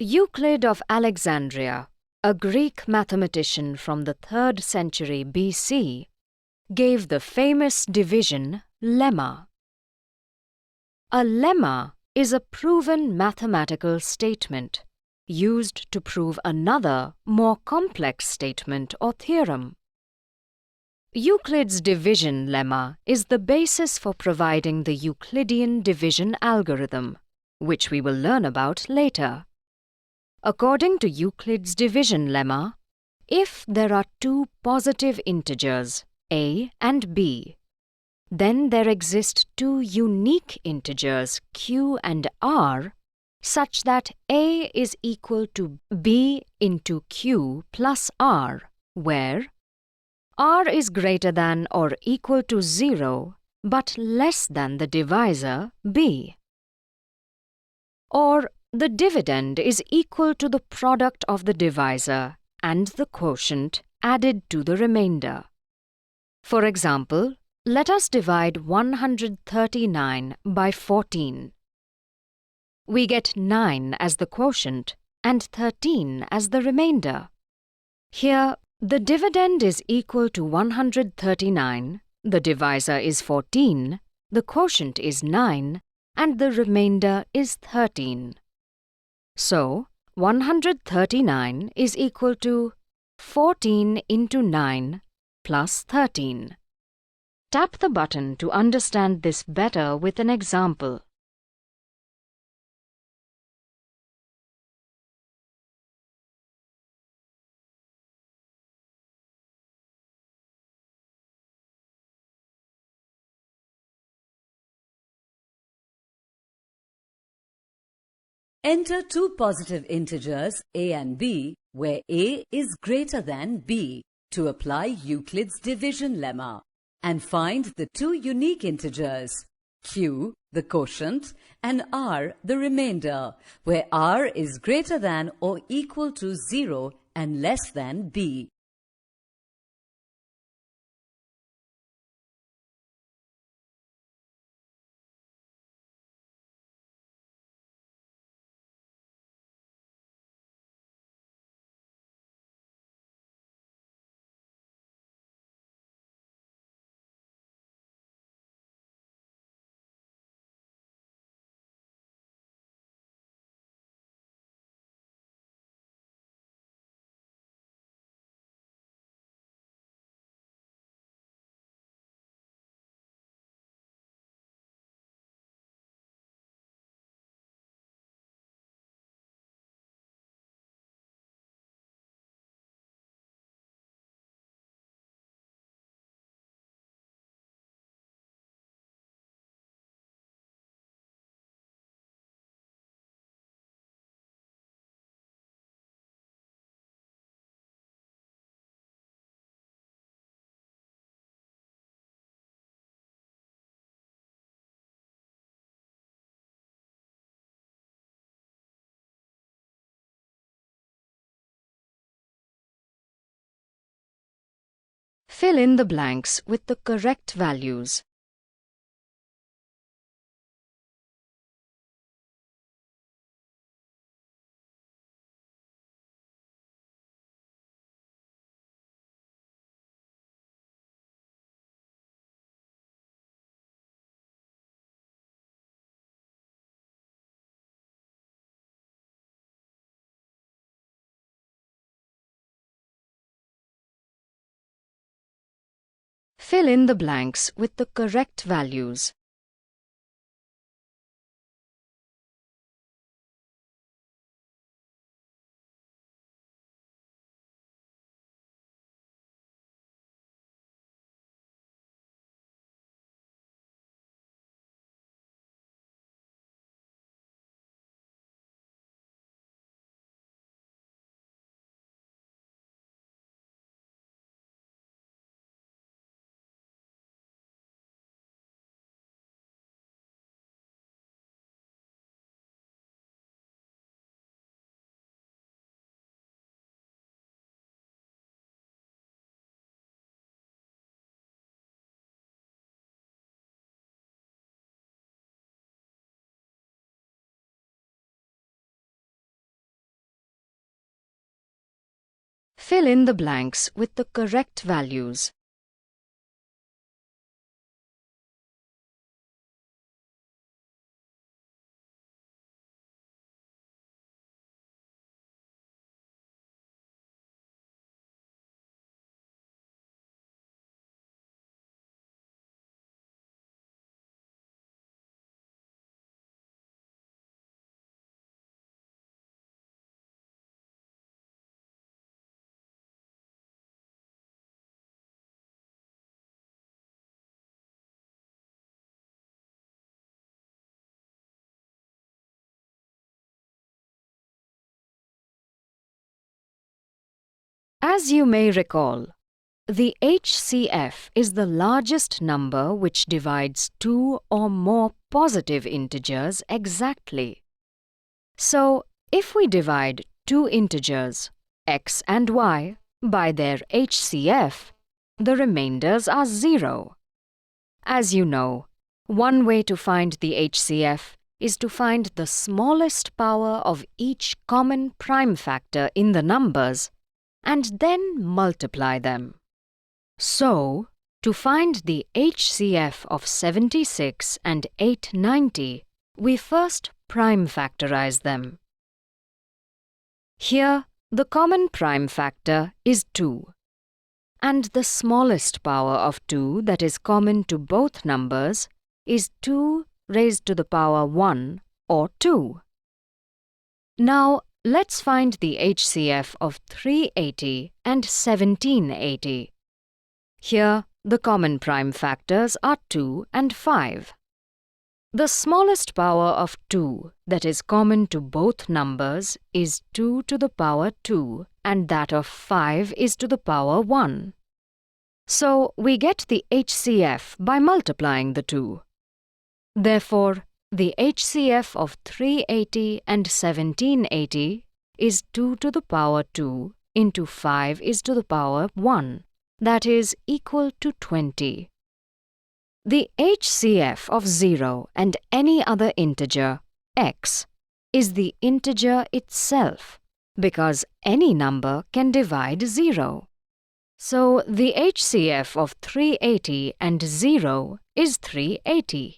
Euclid of Alexandria, a Greek mathematician from the 3rd century BC, gave the famous division lemma. A lemma is a proven mathematical statement used to prove another, more complex statement or theorem. Euclid's division lemma is the basis for providing the Euclidean division algorithm, which we will learn about later. According to Euclid's division lemma, if there are two positive integers, a and b, then there exist two unique integers, q and r, such that a is equal to b into q plus r, where r is greater than or equal to 0 but less than the divisor b. Or the dividend is equal to the product of the divisor and the quotient added to the remainder. For example, let us divide 139 by 14. We get 9 as the quotient and 13 as the remainder. Here, the dividend is equal to 139, the divisor is 14, the quotient is 9, and the remainder is 13. So, 139 is equal to 14 into 9 plus 13. Tap the button to understand this better with an example. Enter two positive integers a and b, where a is greater than b, to apply Euclid's division lemma, and find the two unique integers, q, the quotient, and r, the remainder, where r is greater than or equal to 0 and less than b. Fill in the blanks with the correct values. Fill in the blanks with the correct values. fill in the blanks with the correct values. As you may recall, the HCF is the largest number which divides two or more positive integers exactly. So, if we divide two integers, x and y, by their HCF, the remainders are 0. As you know, one way to find the HCF is to find the smallest power of each common prime factor in the numbers and then multiply them. So, to find the HCF of 76 and 890, we first prime factorize them. Here, the common prime factor is 2, and the smallest power of 2 that is common to both numbers is 2 raised to the power 1 or 2. Now, let's find the HCF of 380 and 1780. Here, the common prime factors are 2 and 5. The smallest power of 2 that is common to both numbers is 2 to the power 2, and that of 5 is to the power 1. So, we get the HCF by multiplying the two. Therefore, the HCF of 380 and 1780 is 2 to the power 2 into 5 is to the power 1, that is equal to 20. The HCF of 0 and any other integer, x, is the integer itself, because any number can divide 0. So, the HCF of 380 and 0 is 380.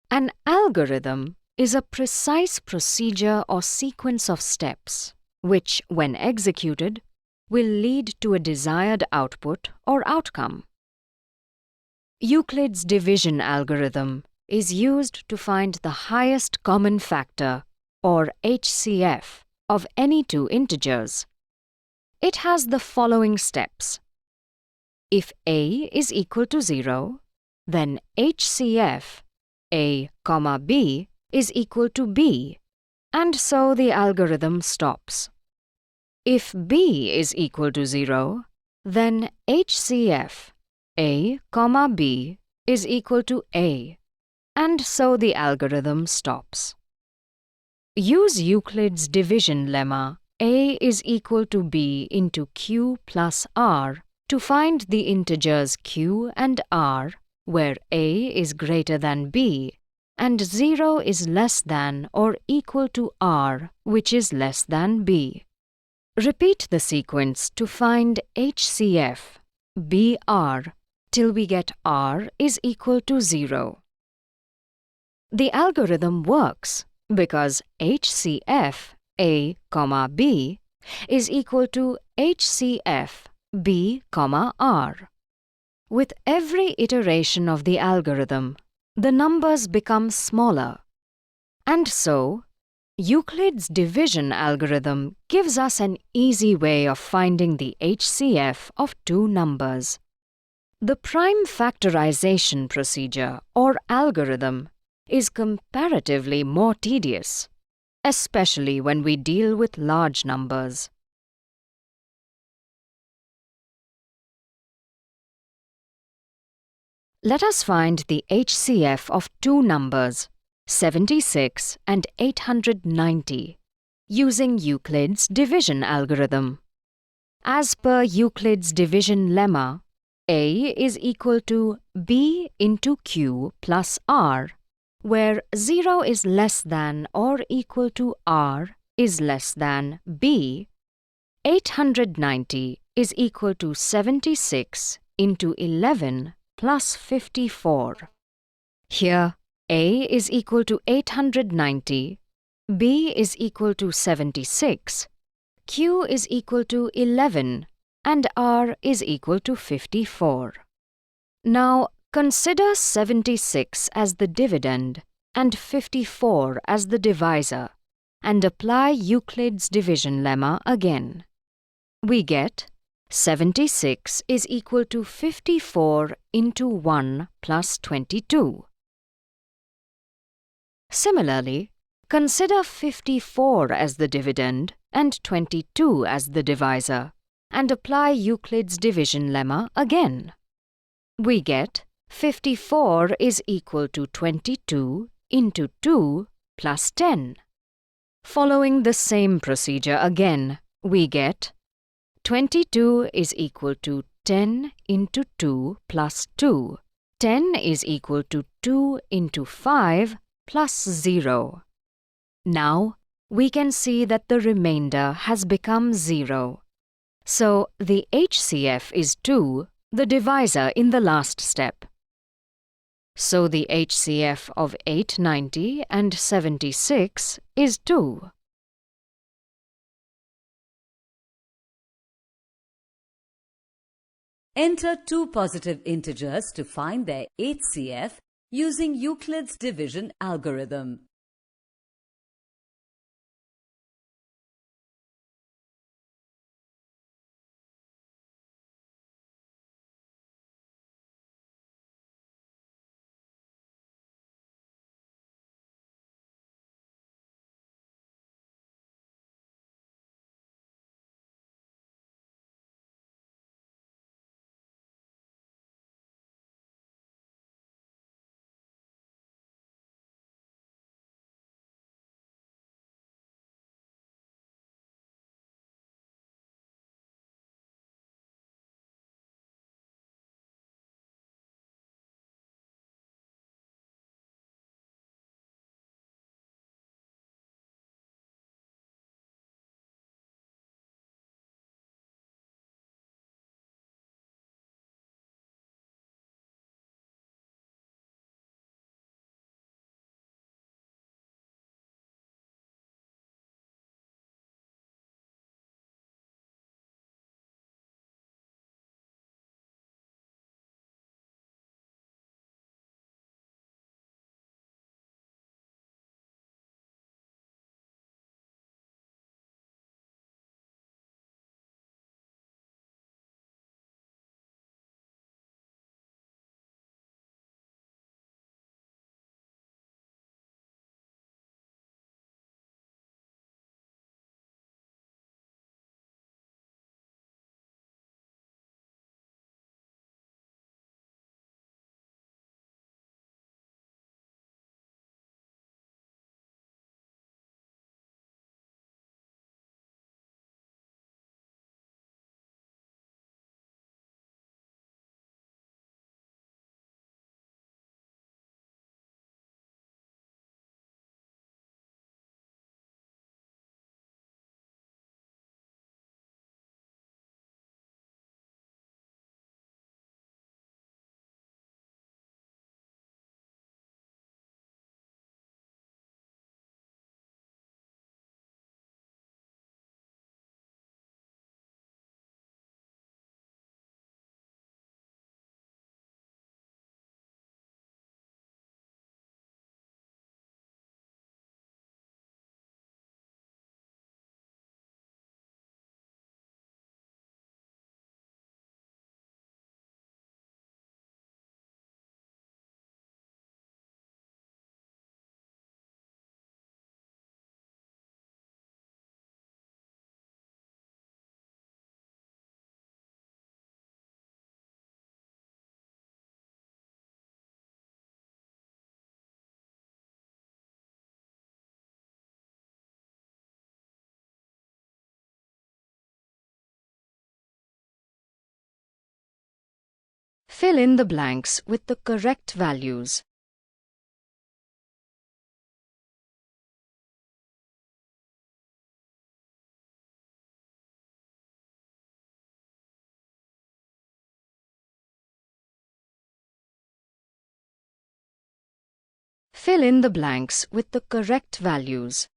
An algorithm is a precise procedure or sequence of steps which, when executed, will lead to a desired output or outcome. Euclid's division algorithm is used to find the highest common factor, or HCF, of any two integers. It has the following steps. If a is equal to 0, then HCF a, b is equal to b, and so the algorithm stops. If b is equal to 0, then HCF a, b is equal to a, and so the algorithm stops. Use Euclid's division lemma a is equal to b into q plus r to find the integers q and r where a is greater than b and 0 is less than or equal to r, which is less than b. Repeat the sequence to find HCF, br, till we get r is equal to 0. The algorithm works because HCF, a, b is equal to HCF, b, r. With every iteration of the algorithm, the numbers become smaller. And so, Euclid's division algorithm gives us an easy way of finding the HCF of two numbers. The prime factorization procedure, or algorithm, is comparatively more tedious, especially when we deal with large numbers. Let us find the HCF of two numbers, 76 and 890, using Euclid's division algorithm. As per Euclid's division lemma, a is equal to b into q plus r, where 0 is less than or equal to r is less than b, 890 is equal to 76 into 11 plus 54. Here, a is equal to 890, b is equal to 76, q is equal to 11, and r is equal to 54. Now, consider 76 as the dividend and 54 as the divisor, and apply Euclid's division lemma again. We get 76 is equal to 54 into 1 plus 22. Similarly, consider 54 as the dividend and 22 as the divisor, and apply Euclid's division lemma again. We get 54 is equal to 22 into 2 plus 10. Following the same procedure again, we get 22 is equal to 10 into 2 plus 2. 10 is equal to 2 into 5 plus 0. Now, we can see that the remainder has become 0. So, the HCF is 2, the divisor in the last step. So, the HCF of 890 and 76 is 2. Enter two positive integers to find their HCF using Euclid's division algorithm. Fill in the blanks with the correct values. Fill in the blanks with the correct values.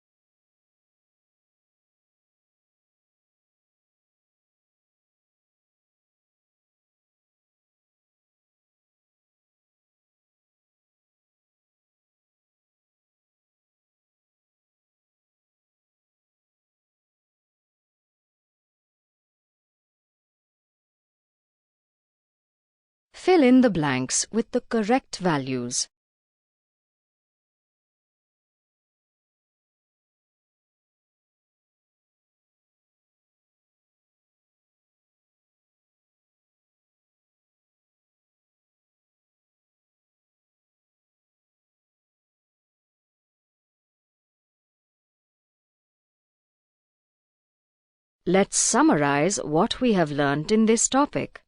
Fill in the blanks with the correct values. Let's summarize what we have learnt in this topic.